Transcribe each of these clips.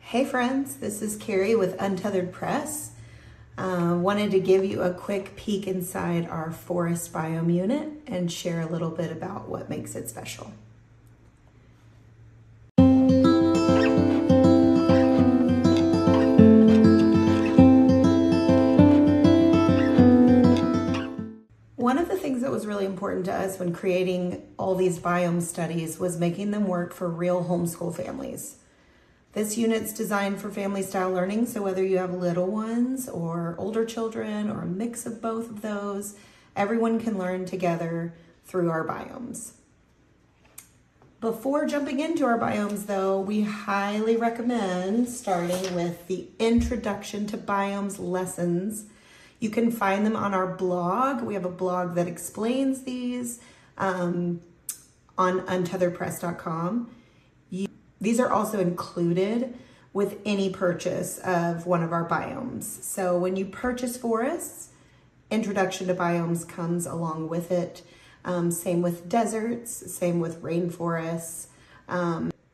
Hey friends, this is Carrie with Untethered Press. Wanted to give you a quick peek inside our Forest Biome Unit and share a little bit about what makes it special. One of the things that was really important to us when creating all these biome studies was making them work for real homeschool families. This unit's designed for family style learning, so whether you have little ones or older children or a mix of both of those, everyone can learn together through our biomes. Before jumping into our biomes though, we highly recommend starting with the Introduction to Biomes lessons. You can find them on our blog. We have a blog that explains these on untetheredpress.com. These are also included with any purchase of one of our biomes. So when you purchase forests, Introduction to Biomes comes along with it. Same with deserts, same with rainforests.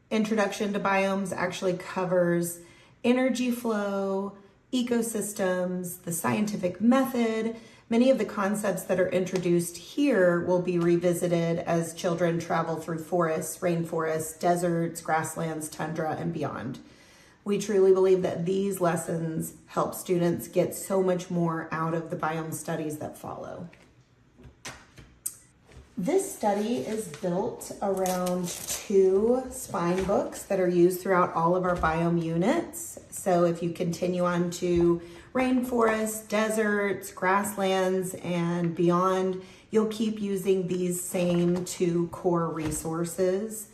Introduction to Biomes actually covers energy flow, ecosystems, the scientific method. Many of the concepts that are introduced here will be revisited as children travel through forests, rainforests, deserts, grasslands, tundra, and beyond. We truly believe that these lessons help students get so much more out of the biome studies that follow. This study is built around 2 spine books that are used throughout all of our biome units. So if you continue on to rainforests, deserts, grasslands, and beyond, you'll keep using these same 2 core resources.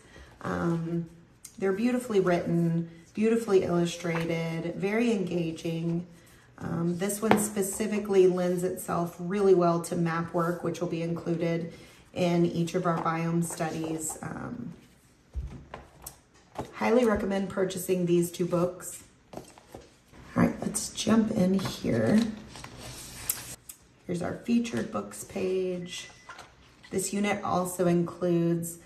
They're beautifully written, beautifully illustrated, very engaging. This one specifically lends itself really well to map work, which will be included in each of our biome studies. Highly recommend purchasing these 2 books. All right, let's jump in here. Here's our featured books page. This unit also includes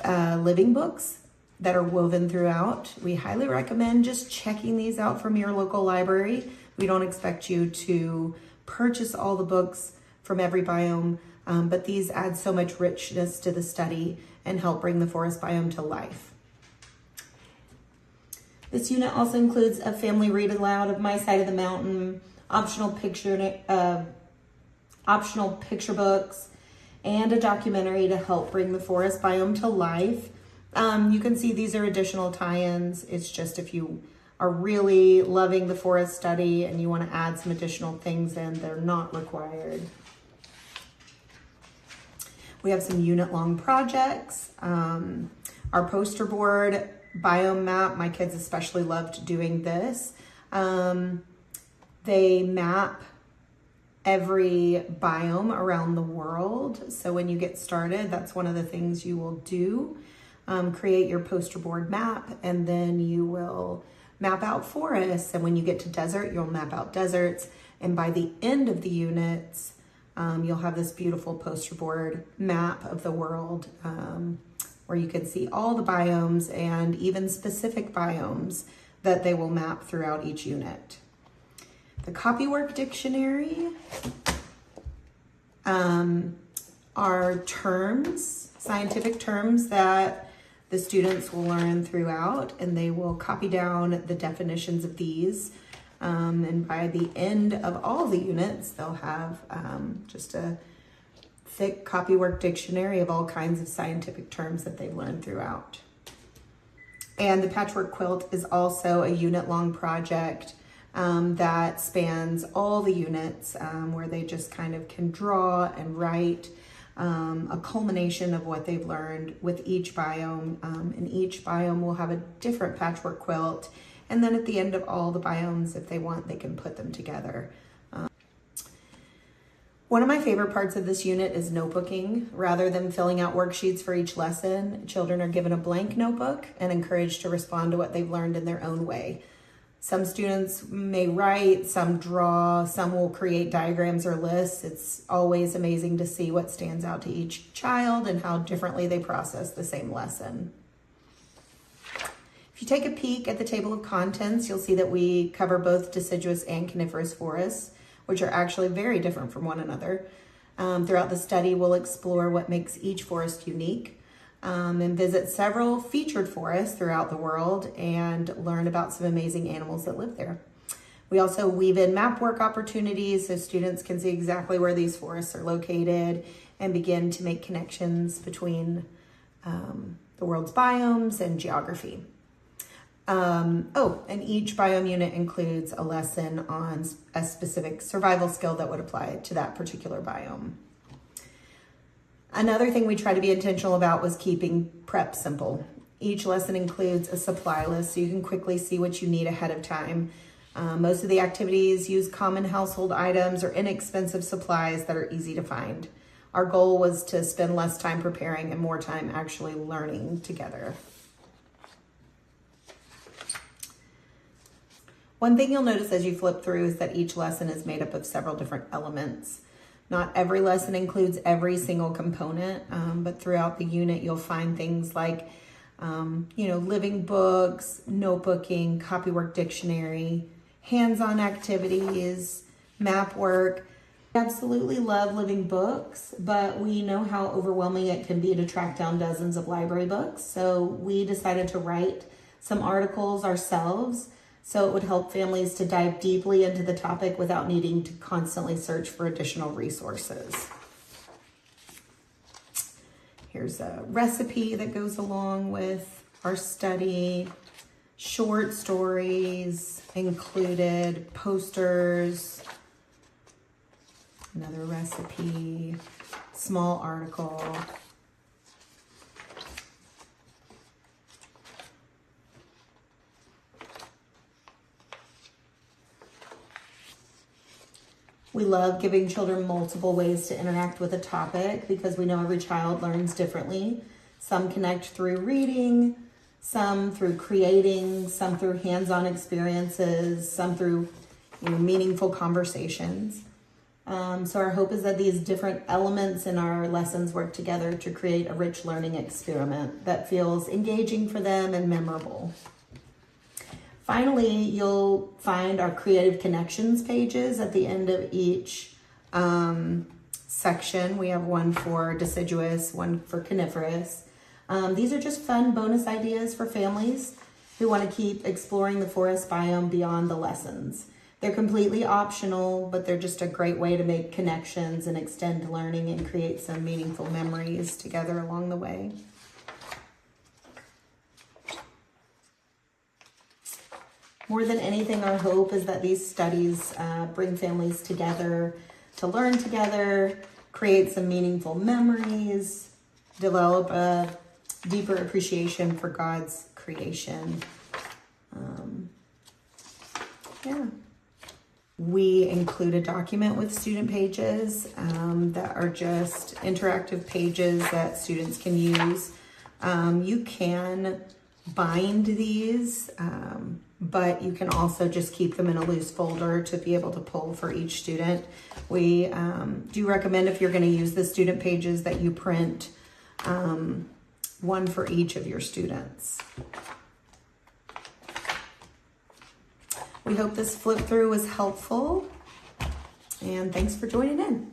living books that are woven throughout. We highly recommend just checking these out from your local library. We don't expect you to purchase all the books from every biome, but these add so much richness to the study and help bring the forest biome to life. This unit also includes a family read aloud of My Side of the Mountain, optional picture books, and a documentary to help bring the forest biome to life. You can see these are additional tie-ins. It's just if you are really loving the forest study and you want to add some additional things in, they're not required. We have some unit-long projects. Our poster board biome map, my kids especially loved doing this. They map every biome around the world. So when you get started, that's one of the things you will do. Create your poster board map, and then you will map out forests. And when you get to desert, you'll map out deserts. And by the end of the units, you'll have this beautiful poster board map of the world, where you can see all the biomes and even specific biomes that they will map throughout each unit. The copywork dictionary are terms, scientific terms that the students will learn throughout, and they will copy down the definitions of these. And by the end of all the units, they'll have just a thick copywork dictionary of all kinds of scientific terms that they've learned throughout. And the patchwork quilt is also a unit-long project that spans all the units, where they just kind of can draw and write a culmination of what they've learned with each biome. And each biome will have a different patchwork quilt. And then at the end of all the biomes, if they want, they can put them together. One of my favorite parts of this unit is notebooking. Rather than filling out worksheets for each lesson, children are given a blank notebook and encouraged to respond to what they've learned in their own way. Some students may write, some draw, some will create diagrams or lists. It's always amazing to see what stands out to each child and how differently they process the same lesson. If you take a peek at the table of contents, you'll see that we cover both deciduous and coniferous forests, which are actually very different from one another. Throughout the study, we'll explore what makes each forest unique and visit several featured forests throughout the world and learn about some amazing animals that live there. We also weave in map work opportunities so students can see exactly where these forests are located and begin to make connections between the world's biomes and geography. And each biome unit includes a lesson on a specific survival skill that would apply to that particular biome. Another thing we try to be intentional about was keeping prep simple. Each lesson includes a supply list so you can quickly see what you need ahead of time. Most of the activities use common household items or inexpensive supplies that are easy to find. Our goal was to spend less time preparing and more time actually learning together. One thing you'll notice as you flip through is that each lesson is made up of several different elements. Not every lesson includes every single component, but throughout the unit you'll find things like, living books, notebooking, copywork dictionary, hands-on activities, map work. We absolutely love living books, but we know how overwhelming it can be to track down dozens of library books. So we decided to write some articles ourselves so it would help families to dive deeply into the topic without needing to constantly search for additional resources. Here's a recipe that goes along with our study, short stories included, posters, another recipe, small article. We love giving children multiple ways to interact with a topic because we know every child learns differently. Some connect through reading, some through creating, some through hands-on experiences, some through meaningful conversations. So our hope is that these different elements in our lessons work together to create a rich learning experiment that feels engaging for them and memorable. Finally, you'll find our creative connections pages at the end of each section. We have one for deciduous, one for coniferous. These are just fun bonus ideas for families who want to keep exploring the forest biome beyond the lessons. They're completely optional, but they're just a great way to make connections and extend learning and create some meaningful memories together along the way. More than anything, our hope is that these studies bring families together to learn together, create some meaningful memories, develop a deeper appreciation for God's creation. We include a document with student pages that are just interactive pages that students can use. You can bind these, but you can also just keep them in a loose folder to be able to pull for each student. We do recommend, if you're going to use the student pages, that you print one for each of your students. We hope this flip through was helpful, and thanks for joining in.